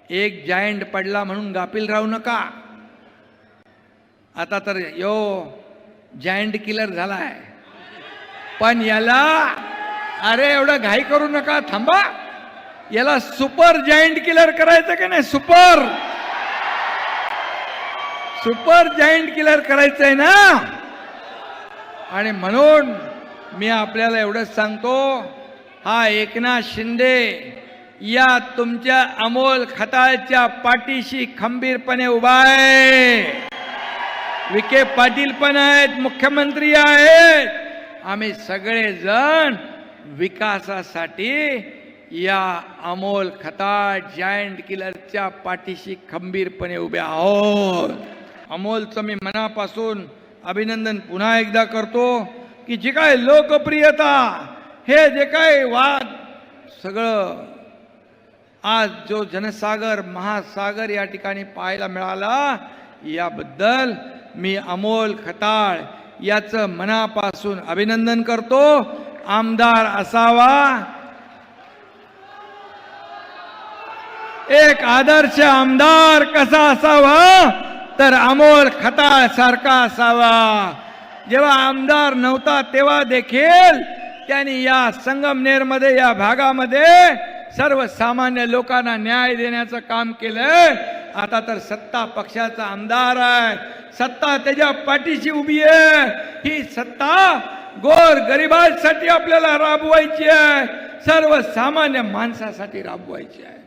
एक जायंट पडला म्हणून गाफील राहू नका. आता तर यो जायंट किलर झालाय, पण याला अरे एवढं घाई करू नका, थांबा. याला सुपर जायंट किलर करायचं का नाही? सुपर जायंट किलर करायचंय ना. आणि म्हणून मी आपल्याला एवढंच सांगतो, हा एकनाथ शिंदे या तुमच्या अमोल खताळच्या पाठीशी खंबीरपणे उभा आहे. विखे पाटील पण आहेत, मुख्यमंत्री आहेत. आम्ही सगळेजण विकासासाठी या अमोल खताळ जायंट किलरच्या पाठीशी खंबीरपणे उभे आहोत. अमोलचं मी मनापासून अभिनंदन पुन्हा एकदा करतो की जे काय लोकप्रियता, हे जे काय वाद, सगळं आज जो जनसागर महासागर या ठिकाणी पाहायला मिळाला, याबद्दल मी अमोल खताळ याचं मनापासून अभिनंदन करतो. आमदार असावा, एक आदर्श आमदार कसा असावा तर अमोल खताळ सारखा असावा. जेव्हा आमदार नव्हता तेव्हा देखील त्यांनी या संगमनेरमध्ये, या भागामध्ये सर्वसामान्य लोकांना न्याय देण्याचं काम केलंय. आता तर सत्ता पक्षाचा आमदार आहे, सत्ता त्याच्या पाठीशी उभी आहे. ही सत्ता गोर गरिबांसाठी आपल्याला राबवायची आहे, सर्वसामान्य माणसासाठी राबवायची आहे.